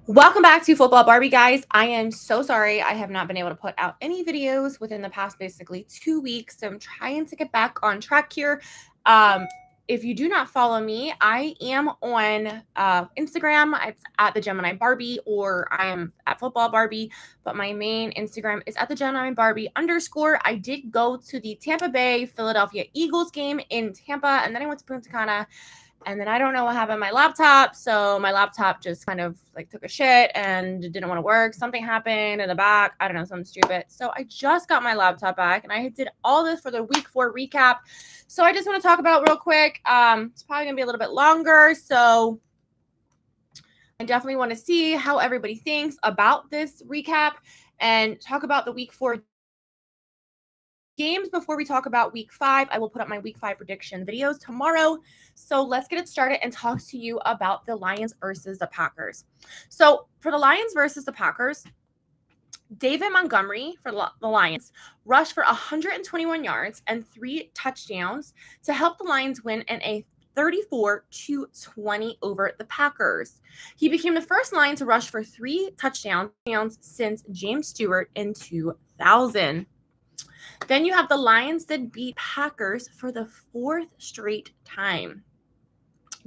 Welcome back to Football Barbie, guys. I am so sorry I have not been able to put out any videos within the past basically 2 weeks. So I'm trying to get back on track here. If you do not follow me, I am on Instagram. It's at the Gemini Barbie, or I am at Football Barbie. But my main Instagram is at the Gemini Barbie _. I did go to the Tampa Bay Philadelphia Eagles game in Tampa, and then I went to Punta Cana. And then I don't know what happened to my laptop. So my laptop just kind of like took a shit and didn't want to work. Something happened in the back. I don't know, something stupid. So I just got my laptop back and I did all this for the week 4 recap. So I just want to talk about real quick. It's probably going to be a little bit longer. So I definitely want to see how everybody thinks about this recap and talk about the week 4 games before we talk about week 5. I will put up my week 5 prediction videos tomorrow. So let's get it started and talk to you about the Lions versus the Packers. So for the Lions versus the Packers, David Montgomery for the Lions rushed for 121 yards and 3 touchdowns to help the Lions win in a 34-20 over the Packers. He became the first Lion to rush for 3 touchdowns since James Stewart in 2000. Then you have the Lions that beat Packers for the 4th straight time.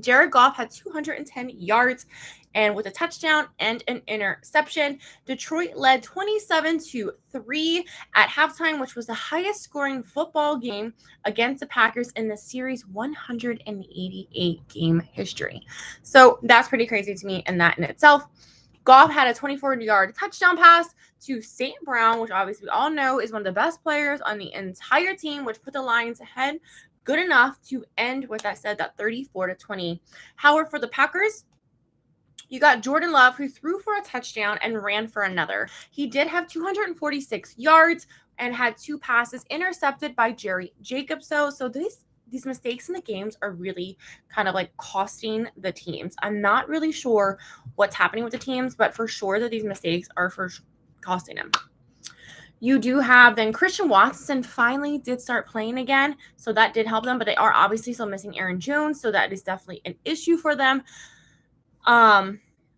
Jared Goff had 210 yards and with a touchdown and an interception. Detroit led 27-3 at halftime, which was the highest scoring football game against the Packers in the series' 188 game history. So that's pretty crazy to me, and that in itself. Goff had a 24-yard touchdown pass to St. Brown, which obviously we all know is one of the best players on the entire team, which put the Lions ahead good enough to end with that 34-20. However, for the Packers, you got Jordan Love, who threw for a touchdown and ran for another. He did have 246 yards and had 2 passes intercepted by Jerry Jacobs. So these mistakes in the games are really kind of like costing the teams. I'm not really sure what's happening with the teams, but for sure that these mistakes are for costing them. You do have then Christian Watson finally did start playing again, so that did help them, but they are obviously still missing Aaron Jones, so that is definitely an issue for them.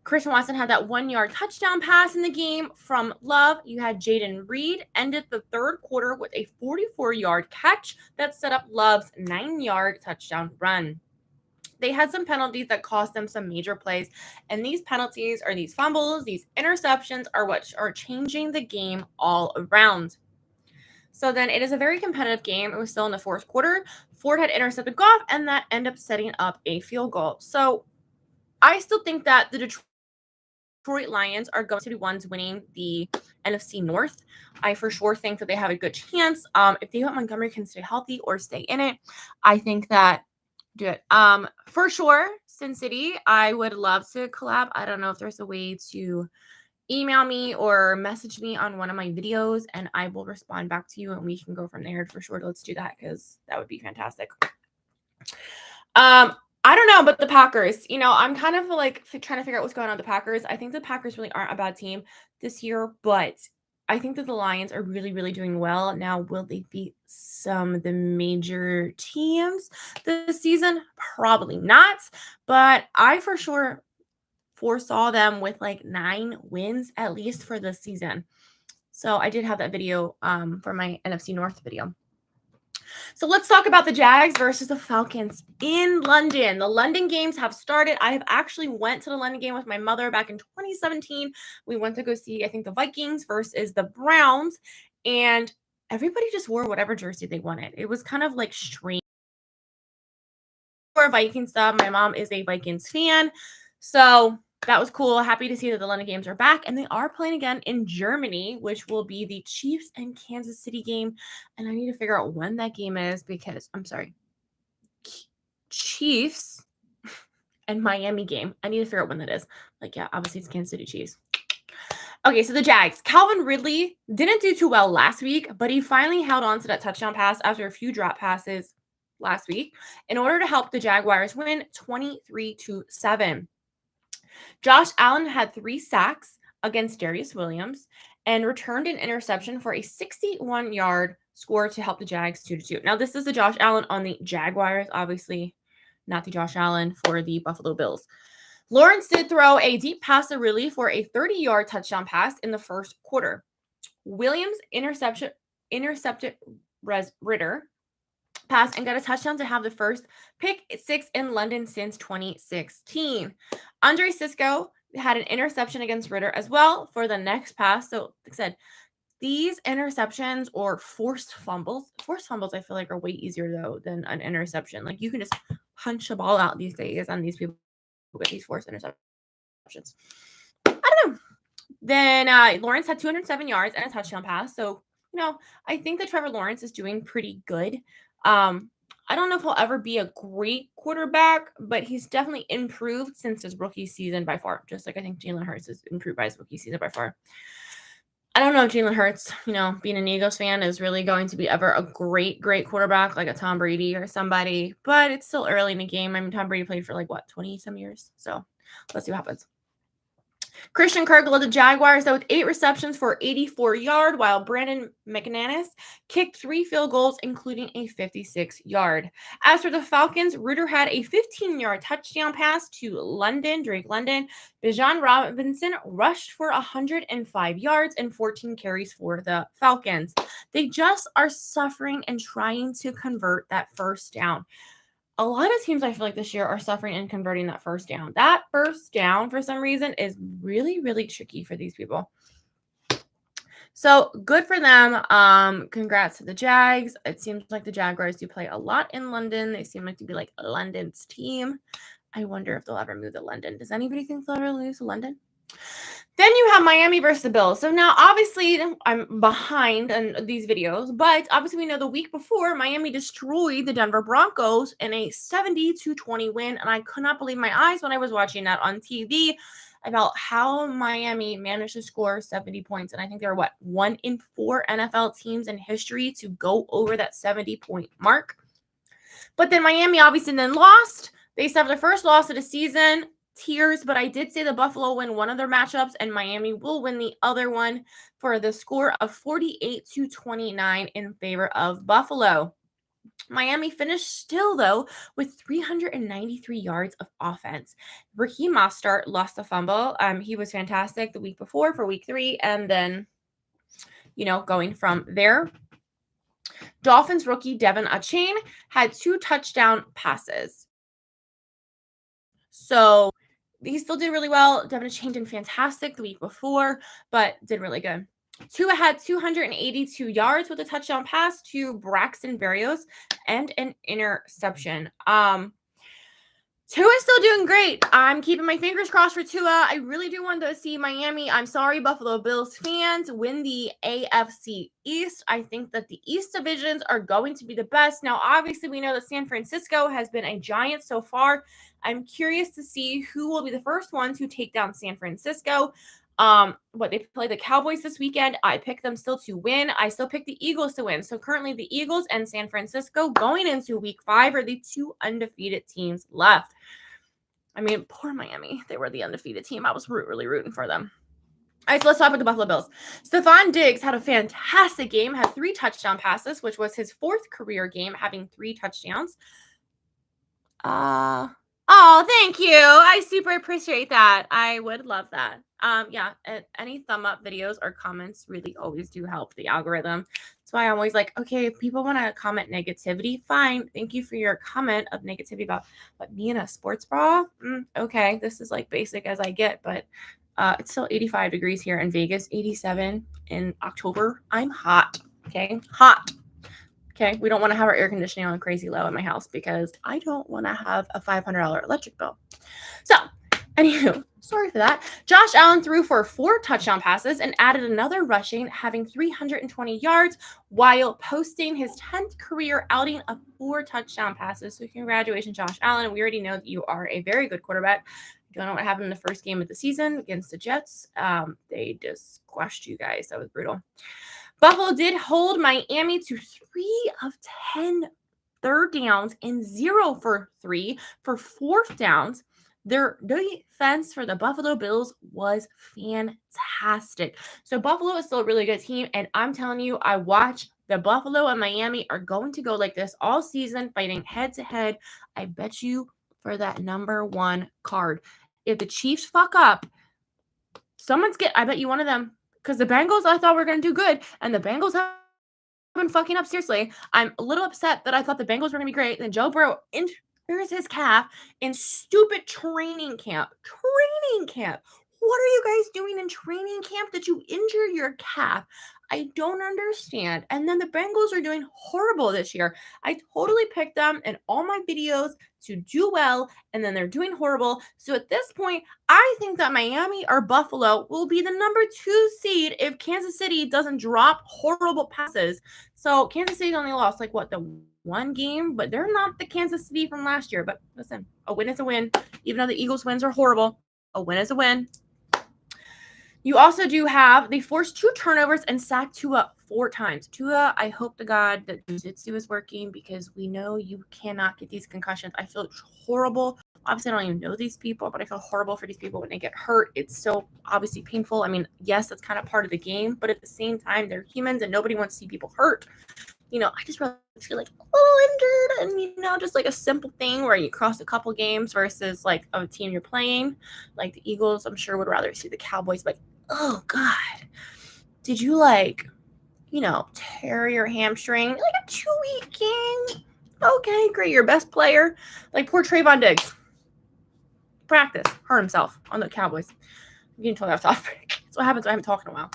Christian Watson had that 1-yard touchdown pass in the game from Love. You had Jaden Reed ended the 3rd quarter with a 44-yard catch that set up Love's 9-yard touchdown run. They had some penalties that cost them some major plays, and these penalties or these fumbles, these interceptions are what are changing the game all around. So then it is a very competitive game. It was still in the 4th quarter. Ford had intercepted Goff, and that ended up setting up a field goal. So I still think that the Detroit Lions are going to be ones winning the NFC North. I for sure think that they have a good chance. If David Montgomery can stay healthy or stay in it, I think that do it. For sure, Sin City, I would love to collab. I don't know if there's a way to email me or message me on one of my videos, and I will respond back to you, and we can go from there for sure. Let's do that because that would be fantastic. I don't know, but the Packers, I'm kind of like trying to figure out what's going on with the Packers. I think the Packers really aren't a bad team this year, but I think that the Lions are really, really doing well. Now, will they beat some of the major teams this season? Probably not, but I for sure foresaw them with like 9 wins at least for this season. So I did have that video for my NFC North video. So let's talk about the Jags versus the Falcons in London. The London games have started. I have actually went to the London game with my mother back in 2017. We went to go see, I think, the Vikings versus the Browns, and everybody just wore whatever jersey they wanted. It was kind of like strange. For Viking stuff, my mom is a Vikings fan, so that was cool. Happy to see that the London games are back, and they are playing again in Germany, which will be the Chiefs and Kansas City game. And I need to figure out when that game is because I'm sorry, Chiefs and Miami game. I need to figure out when that is. Like, yeah, obviously it's Kansas City Chiefs. Okay, so the Jags. Calvin Ridley didn't do too well last week, but he finally held on to that touchdown pass after a few drop passes last week in order to help the Jaguars win 23-7. Josh Allen had 3 sacks against Darius Williams and returned an interception for a 61-yard score to help the Jags 2-2. Now, this is the Josh Allen on the Jaguars, obviously not the Josh Allen for the Buffalo Bills. Lawrence did throw a deep pass to Ridley for a 30-yard touchdown pass in the first quarter. Williams intercepted Ritter pass and got a touchdown to have the first pick six in London since 2016. Andre Cisco had an interception against Ritter as well for the next pass. So, like I said, these interceptions or forced fumbles I feel like are way easier though than an interception. Like you can just punch a ball out these days on these people with these forced interceptions. I don't know. Then Lawrence had 207 yards and a touchdown pass. So, I think that Trevor Lawrence is doing pretty good. I don't know if he'll ever be a great quarterback, but he's definitely improved since his rookie season by far. Just like I think Jalen Hurts has improved by his rookie season by far. I don't know if Jalen Hurts, being an Eagles fan, is really going to be ever a great quarterback like a Tom Brady or somebody, but it's still early in the game. I mean, Tom Brady played for 20-some years. So let's see what happens. Christian Kirk led the Jaguars with 8 receptions for 84 yards, while Brandon McManus kicked 3 field goals, including a 56-yard. As for the Falcons, Ritter had a 15-yard touchdown pass to Drake London. Bijan Robinson rushed for 105 yards and 14 carries for the Falcons. They just are suffering and trying to convert that first down. A lot of teams I feel like this year are suffering in converting that first down. That first down, for some reason, is really, really tricky for these people. So good for them. Congrats to the Jags. It seems like the Jaguars do play a lot in London. They seem like to be like London's team. I wonder if they'll ever move to London. Does anybody think they'll ever lose to London? Then you have Miami versus the Bills. So now, obviously, I'm behind on these videos, but obviously we know the week before, Miami destroyed the Denver Broncos in a 70-20 win, and I could not believe my eyes when I was watching that on TV about how Miami managed to score 70 points. And I think they're, 1 in 4 NFL teams in history to go over that 70-point mark. But then Miami obviously then lost. They suffered their first loss of the season. Tears, but I did say the Buffalo win one of their matchups and Miami will win the other one for the score of 48-29 in favor of Buffalo. Miami finished still, though, with 393 yards of offense. Raheem Mostert lost a fumble. He was fantastic the week before for week 3, and then, going from there. Dolphins rookie Devon Achane had 2 touchdown passes. So he still did really well. Devon Achane did fantastic the week before, but did really good. Tua had 282 yards with a touchdown pass to Braxton Berrios and an interception. Tua is still doing great. I'm keeping my fingers crossed for Tua. I really do want to see Miami. I'm sorry, Buffalo Bills fans, win the AFC East. I think that the East divisions are going to be the best. Now, obviously, we know that San Francisco has been a giant so far. I'm curious to see who will be the first ones who take down San Francisco. They play the Cowboys this weekend. I picked them still to win. I still pick the Eagles to win. So currently the Eagles and San Francisco going into week 5 are the 2 undefeated teams left. I mean, poor Miami. They were the undefeated team. I was really rooting for them. All right, so let's talk about the Buffalo Bills. Stephon Diggs had a fantastic game, had 3 touchdown passes, which was his 4th career game, having 3 touchdowns. Oh, thank you. I super appreciate that. I would love that. Any thumb up videos or comments really always do help the algorithm. That's why I'm always like, okay, if people want to comment negativity, fine. Thank you for your comment of negativity about me in a sports bra. Okay, this is like basic as I get, but it's still 85 degrees here in Vegas, 87 in October. I'm hot. Okay, hot. Okay, we don't want to have our air conditioning on crazy low in my house because I don't want to have a $500 electric bill. So, anywho, sorry for that. Josh Allen threw for 4 touchdown passes and added another rushing, having 320 yards while posting his 10th career outing of 4 touchdown passes. So, congratulations, Josh Allen. We already know that you are a very good quarterback. You don't know what happened in the first game of the season against the Jets. They just squashed you guys. That was brutal. Buffalo did hold Miami to 3 of 10 third downs and 0 for 3 for 4th downs. Their defense for the Buffalo Bills was fantastic. So Buffalo is still a really good team, and I'm telling you, I watch the Buffalo and Miami are going to go like this all season, fighting head-to-head. I bet you for that number 1 card. if the Chiefs fuck up, I bet you one of them, because the Bengals I thought were going to do good, and the Bengals have been fucking up. Seriously, I'm a little upset that I thought the Bengals were going to be great. Then Joe Burrow injures his calf in stupid training camp. Training camp. What are you guys doing in training camp that you injure your calf? I don't understand. And then the Bengals are doing horrible this year. I totally picked them in all my videos to do well, and then they're doing horrible. So at this point, I think that Miami or Buffalo will be the number 2 seed if Kansas City doesn't drop horrible passes. So Kansas City only lost the one game, but they're not the Kansas City from last year. But listen, a win is a win. Even though the Eagles' wins are horrible, a win is a win. You also do have, they forced 2 turnovers and sacked Tua 4 times. Tua, I hope to God that jiu-jitsu is working, because we know you cannot get these concussions. I feel horrible. Obviously, I don't even know these people, but I feel horrible for these people when they get hurt. It's so obviously painful. I mean, yes, that's kind of part of the game, but at the same time, they're humans and nobody wants to see people hurt. I just really feel like a little injured, and just like a simple thing where you cross a couple games versus like a team you're playing. Like the Eagles, I'm sure would rather see the Cowboys, like, oh God, did you tear your hamstring? Like a 2-week game? Okay, great. Your best player, like poor Trayvon Diggs, practice, hurt himself on the Cowboys. I'm getting totally off topic. That's what happens when I haven't talked in a while.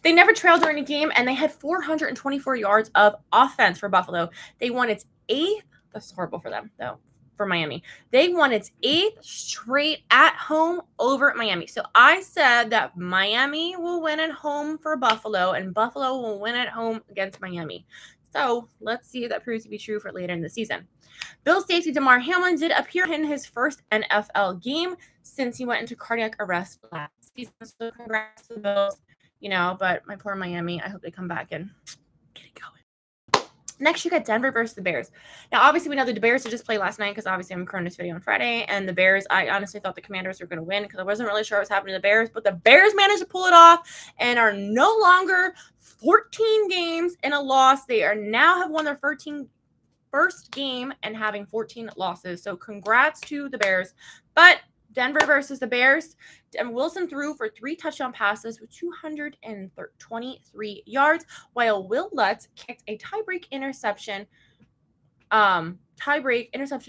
They never trailed during a game, and they had 424 yards of offense for Buffalo. They won its 8th. That's horrible for them, though, for Miami. They won its 8th straight at home over Miami. So I said that Miami will win at home for Buffalo, and Buffalo will win at home against Miami. So let's see if that proves to be true for later in the season. Bills safety Damar Hamlin did appear in his first NFL game since he went into cardiac arrest last season. So congrats to the Bills. But my poor Miami, I hope they come back and get it going. Next, you got Denver versus the Bears. Now, obviously, we know the Bears just played last night, because obviously I'm recording this video on Friday. And the Bears, I honestly thought the Commanders were going to win, because I wasn't really sure what was happening to the Bears. But the Bears managed to pull it off and are no longer 14 games in a loss. They now have won their first game and having 14 losses. So congrats to the Bears. But Denver versus the Bears, and Wilson threw for 3 touchdown passes with 223 yards, while Will Lutz kicked a tiebreak interception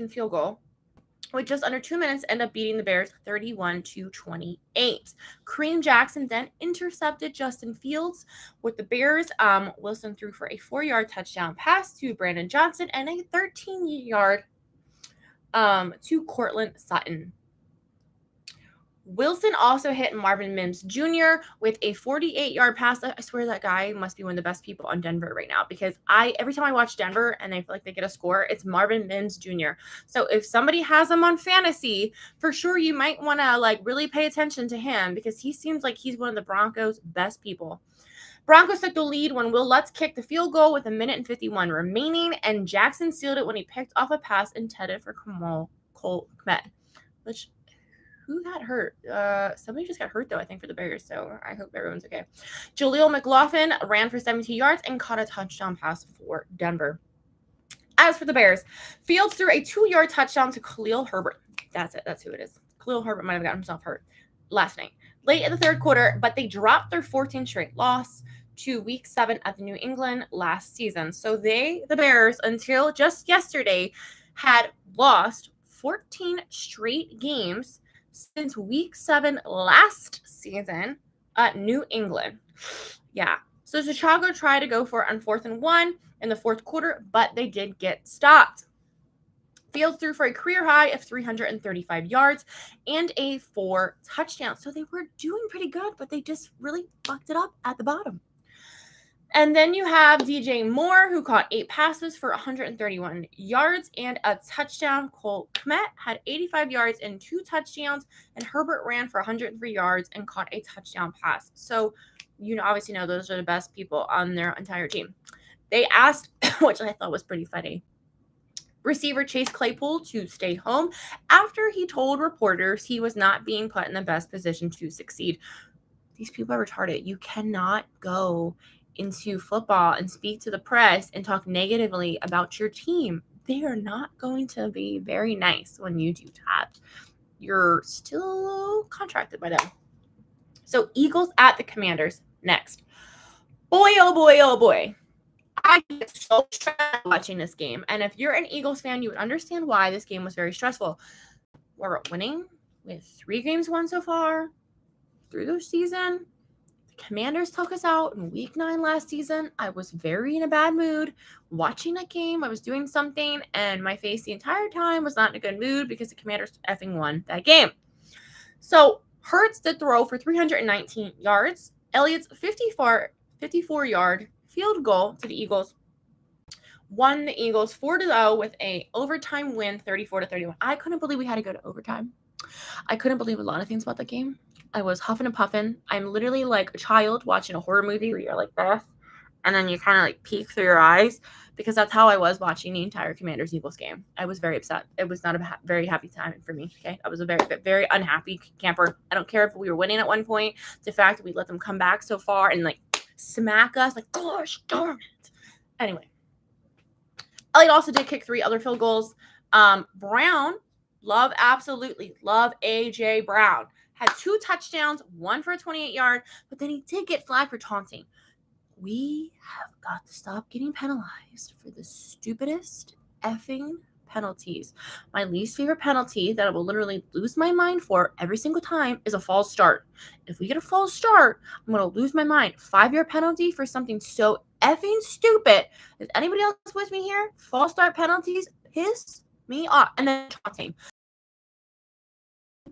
field goal with just under 2 minutes, end up beating the Bears 31-28. Kareem Jackson then intercepted Justin Fields with the Bears. Wilson threw for a 4-yard touchdown pass to Brandon Johnson and a 13-yard to Cortland Sutton. Wilson also hit Marvin Mims Jr. with a 48-yard pass. I swear that guy must be one of the best people on Denver right now, because every time I watch Denver and I feel like they get a score, it's Marvin Mims Jr. So if somebody has him on fantasy, for sure you might want to really pay attention to him, because he seems like he's one of the Broncos' best people. Broncos took the lead when Will Lutz kicked the field goal with 1:51 remaining, and Jackson sealed it when he picked off a pass intended for Cole Kmet, which... Who got hurt? Somebody just got hurt, though, I think, for the Bears, so I hope everyone's okay. Jaleel McLaughlin ran for 17 yards and caught a touchdown pass for Denver. As for the Bears, Fields threw a 2-yard touchdown to Khalil Herbert. That's it. That's who it is. Khalil Herbert might have gotten himself hurt last night. Late in the third quarter, but they dropped their 14th straight loss to Week 7 at the New England last season. So the Bears, until just yesterday, had lost 14 straight games since Week 7 last season at New England. Yeah. So Chicago tried to go for it on 4th and 1 in the fourth quarter, but they did get stopped. Fields threw for a career high of 335 yards and a 4 touchdowns. So they were doing pretty good, but they just really fucked it up at the bottom. And then you have DJ Moore, who caught 8 passes for 131 yards and a touchdown. Cole Kmet had 85 yards and 2 touchdowns, and Herbert ran for 103 yards and caught a touchdown pass. So obviously know those are the best people on their entire team. They asked, which I thought was pretty funny, receiver Chase Claypool to stay home after he told reporters he was not being put in the best position to succeed. These people are retarded. You cannot go into football and speak to the press and talk negatively about your team. They are not going to be very nice when you do that. you're still contracted by them. So Eagles at the Commanders next. Boy, oh boy, oh boy. I get so stressed watching this game. And if you're an Eagles fan, you would understand why this game was very stressful. We're winning. We have 3 games won so far through the season. The Commanders took us out in week 9 last season. I was very in a bad mood watching that game. I was doing something, and my face the entire time was not in a good mood because the Commanders effing won that game. So Hurts did throw for 319 yards. Elliott's 54-yard field goal to the Eagles won the Eagles 4-0 with a overtime win, 34-31. I couldn't believe we had to go to overtime. I couldn't believe a lot of things about that game. I was huffing and puffing. I'm literally like a child watching a horror movie where you're like this, and then you kind of like peek through your eyes, because that's how I was watching the entire Commanders-Eagles game. I was very upset. It was not a very happy time for me, okay? I was a very, very unhappy camper. I don't care if we were winning at one point. The fact that we let them come back so far and like smack us, like, gosh darn it. Anyway. Elliott also did kick 3 other field goals. Brown, absolutely love A.J. Brown. Had 2 touchdowns, 1 for a 28-yard, but then he did get flagged for taunting. We have got to stop getting penalized for the stupidest effing penalties. My least favorite penalty that I will literally lose my mind for every single time is a false start. If we get a false start, I'm going to lose my mind. 5-yard penalty for something so effing stupid. Is anybody else with me here? False start penalties piss me off. And then taunting.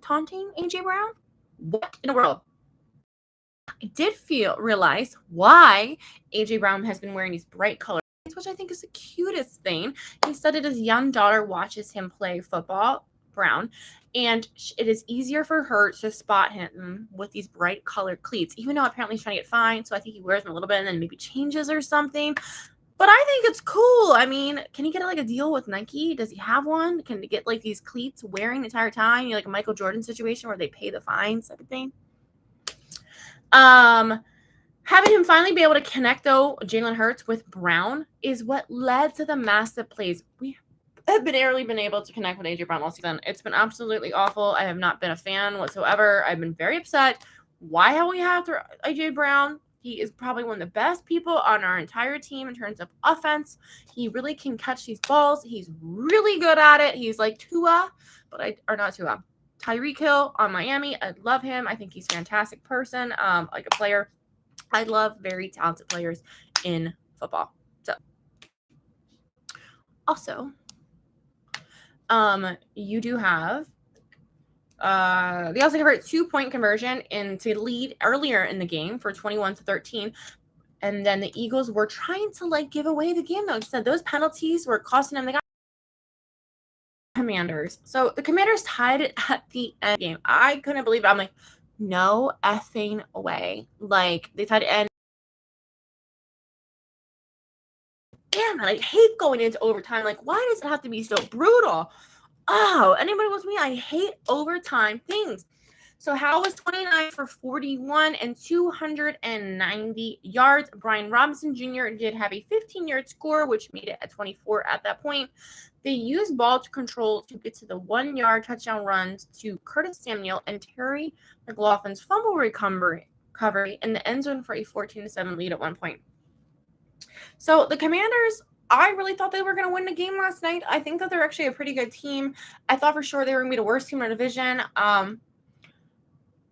Taunting AJ Brown? What in the world? I did realize why AJ Brown has been wearing these bright colors, which I think is the cutest thing. He said that his young daughter watches him play football, Brown, and it is easier for her to spot him with these bright colored cleats, even though apparently he's trying to get fined. So I think he wears them a little bit and then maybe changes or something. But I think it's cool. I mean, can he get like a deal with Nike? Does he have one? Can he get like these cleats wearing the entire time? Like a Michael Jordan situation where they pay the fines, type of thing. Having him finally be able to connect, though, Jalen Hurts with Brown is what led to the massive plays. We have barely been able to connect with AJ Brown all season. It's been absolutely awful. I have not been a fan whatsoever. I've been very upset. Why have we had AJ Brown? He is probably one of the best people on our entire team in terms of offense. He really can catch these balls. He's really good at it. He's like Tua, not Tua. Tyreek Hill on Miami. I love him. I think he's a fantastic person, like a player. I love very talented players in football. So, also, you do have they also converted 2-point conversion into lead earlier in the game for 21-13. And then the Eagles were trying to like give away the game, though. Said those penalties were costing them. They got Commanders. So the Commanders tied it at the end of the game. I couldn't believe it. I'm like, no effing way. Like, they tied it end. Damn it, I hate going into overtime. Like, why does it have to be so brutal? Oh, anybody with me? I hate overtime things. So Howell was 29 for 41 and 290 yards. Brian Robinson Jr. did have a 15-yard score, which made it at 24 at that point. They used ball to control to get to the 1-yard touchdown runs to Curtis Samuel and Terry McLaughlin's fumble recovery in the end zone for a 14-7 lead at one point. So the Commanders, I really thought they were going to win the game last night. I think that they're actually a pretty good team. I thought for sure they were going to be the worst team in the division.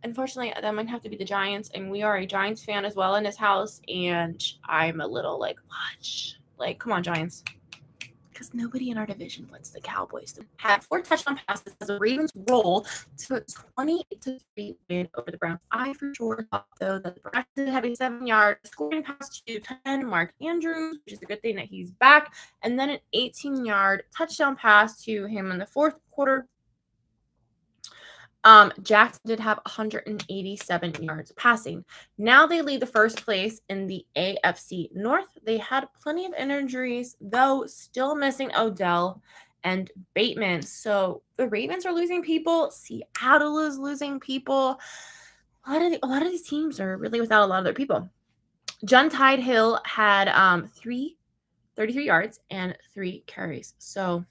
Unfortunately, that might have to be the Giants, and we are a Giants fan as well in this house, and I'm a little like, watch. Like, come on, Giants. Because nobody in our division wants the Cowboys. They had 4 touchdown passes as the Ravens roll to a 28-3 win over the Browns. I for sure thought, though, that the Browns did have a 7-yard scoring pass to Mark Andrews, which is a good thing that he's back, and then an 18-yard touchdown pass to him in the fourth quarter. Jackson did have 187 yards passing. Now they lead the first place in the AFC North. They had plenty of injuries, though still missing Odell and Bateman. So the Ravens are losing people. Seattle is losing people. A lot of these teams are really without a lot of their people. John Hill had 33 yards and 3 carries. So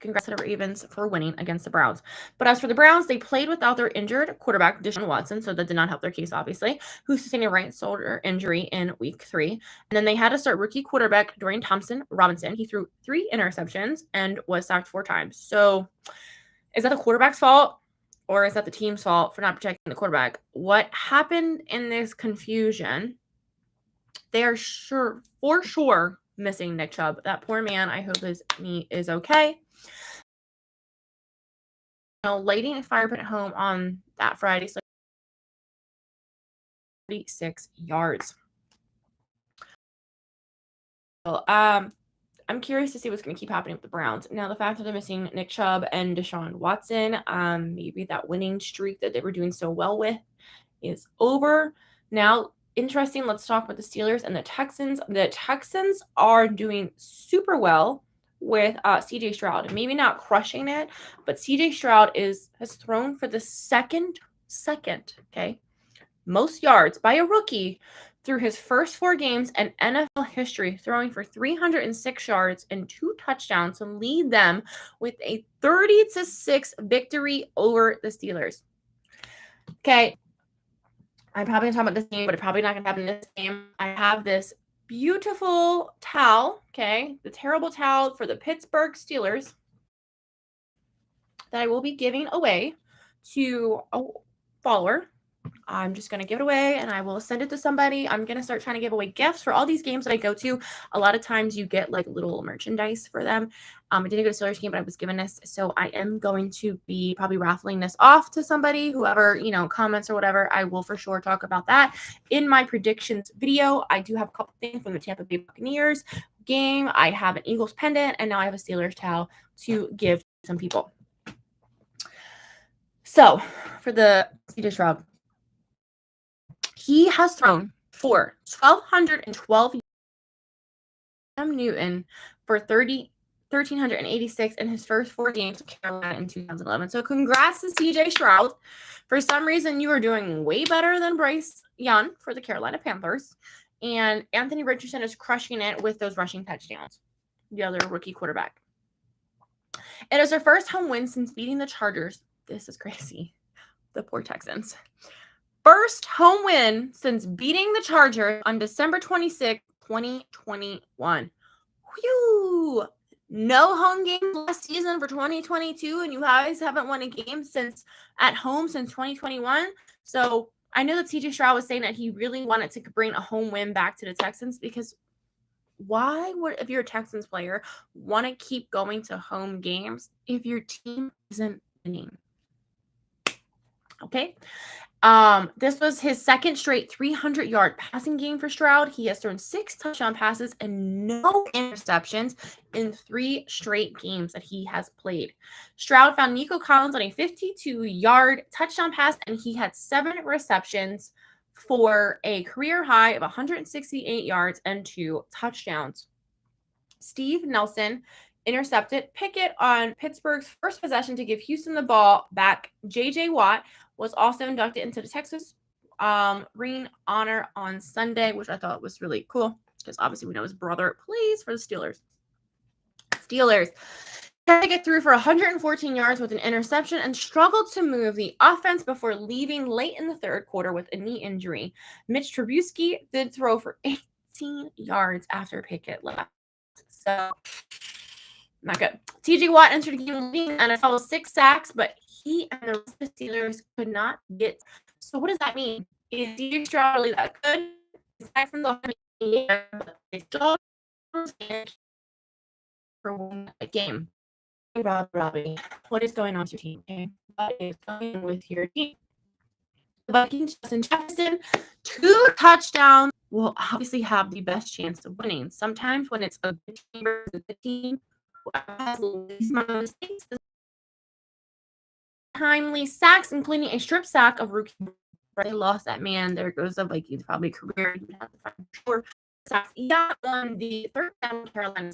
congrats to the Ravens for winning against the Browns. But as for the Browns, they played without their injured quarterback, Deshaun Watson, so that did not help their case, obviously, who sustained a right shoulder injury in week 3. And then they had to start rookie quarterback Dorian Thompson-Robinson. He threw 3 interceptions and was sacked 4 times. So is that the quarterback's fault? Or is that the team's fault for not protecting the quarterback? What happened in this confusion? They are for sure missing Nick Chubb. That poor man, I hope his knee is okay. Lighting a fire pit at home on that Friday, so 36 yards. So, I'm curious to see what's going to keep happening with the Browns. Now, the fact that they're missing Nick Chubb and Deshaun Watson, maybe that winning streak that they were doing so well with is over. Now, interesting, let's talk about the Steelers and the Texans. The Texans are doing super well with CJ Stroud. Maybe not crushing it, but CJ Stroud has thrown for the second, most yards by a rookie through his first 4 games in NFL history, throwing for 306 yards and 2 touchdowns to lead them with a 30-6 victory over the Steelers. Okay, I'm probably going to talk about this game, but it's probably not going to happen in this game. I have this beautiful towel, okay, the terrible towel for the Pittsburgh Steelers that I will be giving away to a follower. I'm just going to give it away and I will send it to somebody. I'm going to start trying to give away gifts for all these games that I go to. A lot of times you get like little merchandise for them. I didn't go to Steelers game, but I was given this. So I am going to be probably raffling this off to somebody, whoever, comments or whatever. I will for sure talk about that in my predictions video. I do have a couple things from the Tampa Bay Buccaneers game. I have an Eagles pendant and now I have a Steelers towel to give to some people. So for the CJ Stroud, he has thrown for 1,212 yards. Cam Newton for 1,386 in his first 4 games with Carolina in 2011. So congrats to CJ Stroud. For some reason, you are doing way better than Bryce Young for the Carolina Panthers. And Anthony Richardson is crushing it with those rushing touchdowns, the other rookie quarterback. It is their first home win since beating the Chargers. This is crazy. The poor Texans. First home win since beating the Chargers on December 26, 2021. Whew! No home games last season for 2022, and you guys haven't won a game at home since 2021. So I know that CJ Stroud was saying that he really wanted to bring a home win back to the Texans because why would, if you're a Texans player, want to keep going to home games if your team isn't winning? Okay. This was his second straight 300-yard passing game for Stroud. He has thrown 6 touchdown passes and no interceptions in 3 straight games that he has played. Stroud found Nico Collins on a 52-yard touchdown pass, and he had 7 receptions for a career high of 168 yards and 2 touchdowns. Steve Nelson intercepted Pickett on Pittsburgh's first possession to give Houston the ball back. J.J. Watt was also inducted into the Texas Ring Honor on Sunday, which I thought was really cool because obviously we know his brother plays for the Steelers. Pickett threw for 114 yards with an interception and struggled to move the offense before leaving late in the third quarter with a knee injury. Mitch Trubisky did throw for 18 yards after Pickett left. So, not good. TJ Watt entered the game leading NFL with 6 sacks, but he and the rest of the Steelers could not get. So what does that mean? Is CJ Stroud really that good? Aside from the year, but they still for one game. Robbie, what is going on with your team? Okay? What is going on with your team? The Vikings, Justin Jefferson, 2 touchdowns will obviously have the best chance of winning. Sometimes when it's a good team versus a good team, whoever has the least amount of mistakes, timely sacks, including a strip sack of rookie. They lost that man. There goes the Vikings probably career. You have to find sure sacks. Yeah, on the third down, Carolina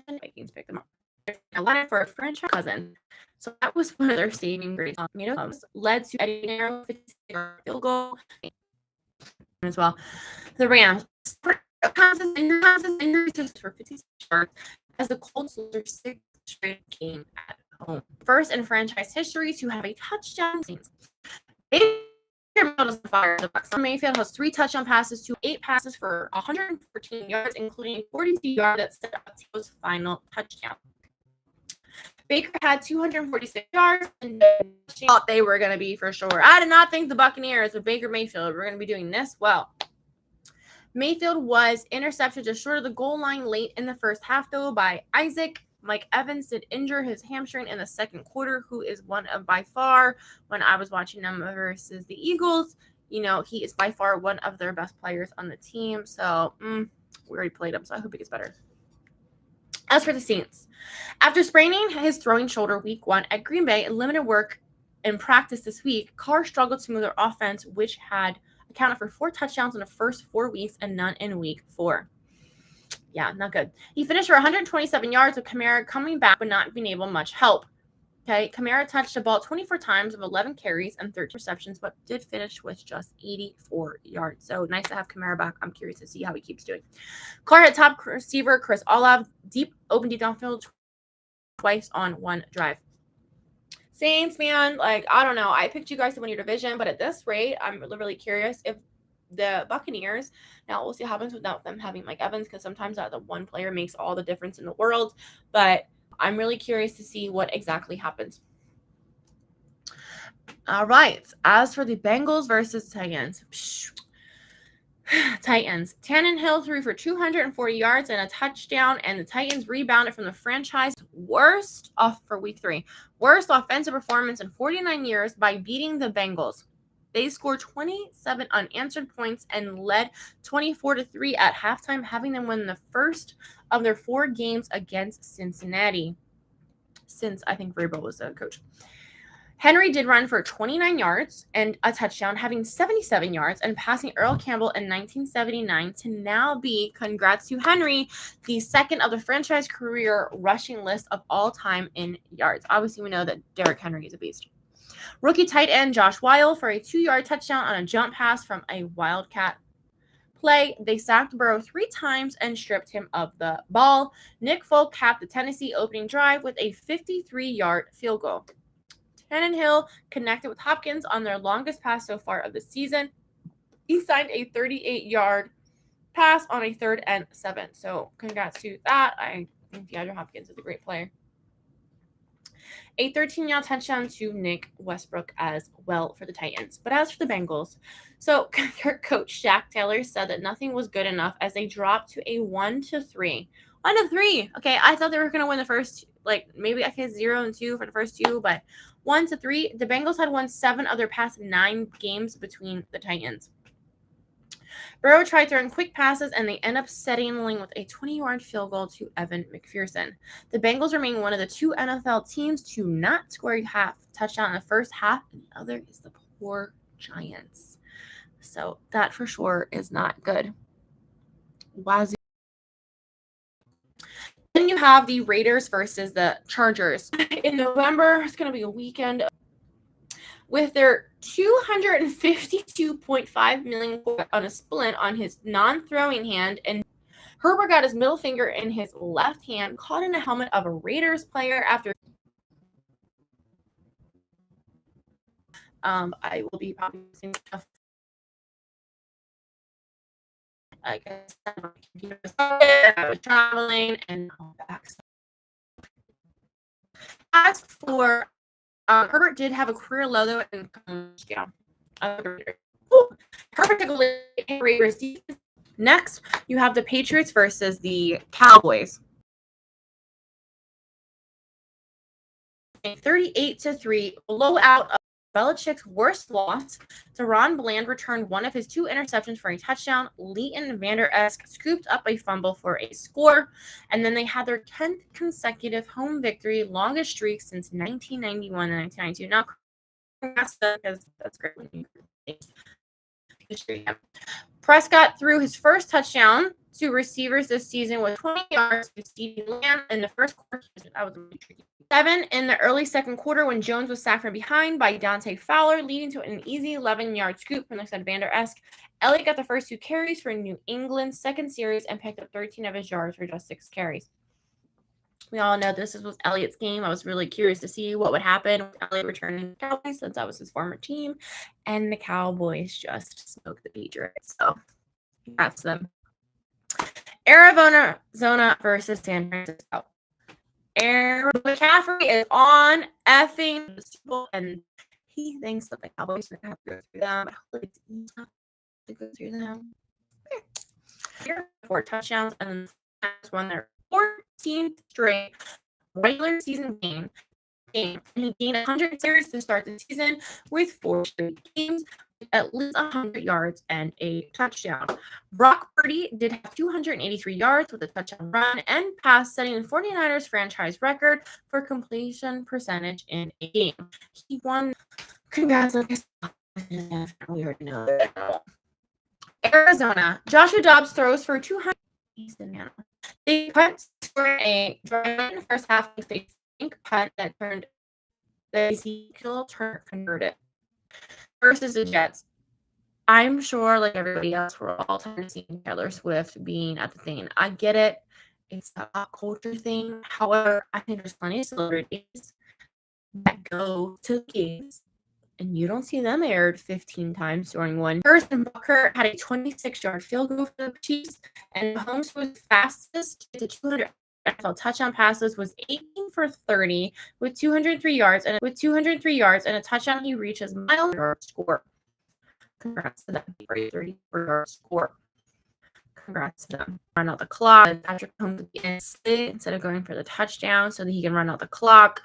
Vikings picked them up. Carolina for a franchise cousin. So that was one of their saving grace. Led to Eddie Nero 50-yard field goal as well. The Rams injuries for 56 yards as the Colts lost 6 straight game at home. First in franchise history to have a touchdown. Baker Mayfield is the fire of the Bucs. Mayfield has 3 touchdown passes to 8 passes for 114 yards, including a 42-yard that set up his final touchdown. Baker had 246 yards and thought they were going to be for sure. I did not think the Buccaneers with Baker Mayfield were going to be doing this well. Mayfield was intercepted just short of the goal line late in the first half, though, by Isaac. Mike Evans did injure his hamstring in the second quarter, who is one of, by far, when I was watching them versus the Eagles, you know, he is by far one of their best players on the team. So we already played him, so I hope he gets better. As for the Saints, after spraining his throwing shoulder week 1 at Green Bay and limited work in practice this week, Carr struggled to move their offense, which had accounted for 4 touchdowns in the first 4 weeks and none in week 4. Yeah, not good. He finished for 127 yards with Kamara coming back but not being able much help. Okay, Kamara touched the ball 24 times with 11 carries and 13 receptions, but did finish with just 84 yards. So nice to have Kamara back. I'm curious to see how he keeps doing. Carr had top receiver Chris Olave open deep downfield twice on 1 drive. Saints, man, like, I don't know. I picked you guys to win your division, but at this rate, I'm really curious if the Buccaneers, now we'll see what happens without them having Mike Evans, because sometimes that the one player makes all the difference in the world, but I'm really curious to see what exactly happens. All right, as for the Bengals versus Titans, Tannehill threw for 240 yards and a touchdown, and the Titans rebounded from the franchise worst offensive performance in 49 years by beating the Bengals. They scored 27 unanswered points and led 24-3 at halftime, having them win the first of their 4 games against Cincinnati since I think Vrabel was the coach. Henry did run for 29 yards and a touchdown, having 77 yards and passing Earl Campbell in 1979 to now be, congrats to Henry, the second of the franchise career rushing list of all time in yards. Obviously, we know that Derrick Henry is a beast. Rookie tight end Josh Whyle for a 2-yard touchdown on a jump pass from a Wildcat play. They sacked Burrow 3 times and stripped him of the ball. Nick Folk capped the Tennessee opening drive with a 53-yard field goal. Tannehill connected with Hopkins on their longest pass so far of the season. He signed a 38-yard pass on a 3rd and 7. So congrats to that. I think DeAndre Hopkins is a great player. A 13-yard touchdown to Nick Westbrook as well for the Titans. But as for the Bengals, so their coach, Shaq Taylor, said that nothing was good enough as they dropped to a 1-3. 1-3. Okay, I thought they were going to win the first, maybe 0-2 for the first 2, but 1-3. The Bengals had won 7 of their past 9 games between the Titans. Burrow tried throwing quick passes, and they end up settling with a 20-yard field goal to Evan McPherson. The Bengals remain one of the 2 NFL teams to not score a half touchdown in the first half, and the other is the poor Giants. So that for sure is not good. Wazoo. Then you have the Raiders versus the Chargers. In November, it's going to be a weekend with their $252.5 million on a splint on his non-throwing hand, and Herbert got his middle finger in his left hand, caught in a helmet of a Raiders player after. I will be probably using stuff. I guess I was traveling and all back. As for Herbert did have a career low though, and Herbert took a Raiders defense. Next, you have the Patriots versus the Cowboys. 38-3 blowout of Belichick's worst loss. Deron Bland returned one of his 2 interceptions for a touchdown. Leighton Vander Esch scooped up a fumble for a score. And then they had their 10th consecutive home victory, longest streak since 1991 and 1992. Now, because that's great when you Prescott threw his first touchdown to receivers this season with 20 yards to CeeDee Lamb in the first quarter. That was really tricky. 7 in the early second quarter when Jones was sacked from behind by Dante Fowler, leading to an easy 11-yard scoop from the Vander Esch. Elliott got the first 2 carries for New England's second series and picked up 13 of his yards for just 6 carries. We all know this was Elliott's game. I was really curious to see what would happen with Elliott returning to the Cowboys since that was his former team. And the Cowboys just smoked the Patriots. So congrats to them. Arizona versus San Francisco. McCaffrey is on effing the Super Bowl, and he thinks that the Cowboys are going to have to go through them. Hopefully it's easy to go through them. Here, 4 touchdowns, and won their 14th straight regular season game. And he gained 100 series to start the season with 4 straight games, at least 100 yards and a touchdown. Brock Purdy did have 283 yards with a touchdown run and pass, setting the 49ers franchise record for completion percentage in a game. He won. Congrats. We already know that. Arizona. Joshua Dobbs throws for 200. They punt scoring a drive in the first half of the punt that turned the Ezekiel Turner converted versus the Jets. I'm sure, like everybody else, we're all tired of seeing Taylor Swift being at the thing. I get it. It's a pop culture thing. However, I think there's plenty of celebrities that go to games and you don't see them aired 15 times during one. Harrison Butker had a 26-yard field goal for the Chiefs, and Mahomes was fastest to 200 NFL touchdown passes, was 18 for 30 with 203 yards and a touchdown. He reaches mile-yard score. Congrats to them. 34-yard score. Congrats to them. Run out the clock. Patrick Mahomes instead of going for the touchdown so that he can run out the clock.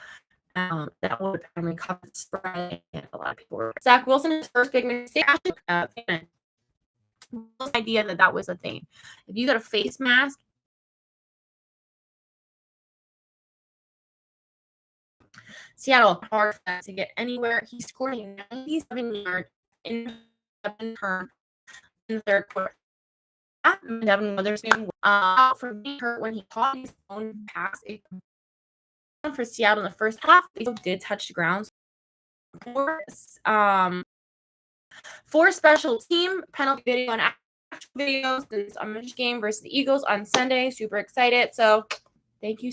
That would probably cover the spread. And a lot of people were. Zach Wilson, his first big mistake. Idea that was a thing. If you got a face mask, Seattle hard to get anywhere. He scored a 97-yard in the third quarter. Devin Witherspoon out for being hurt when he caught his own pass. For Seattle in the first half, they did touch the ground. For special team penalty video and actual videos, this game versus the Eagles on Sunday. Super excited. So thank you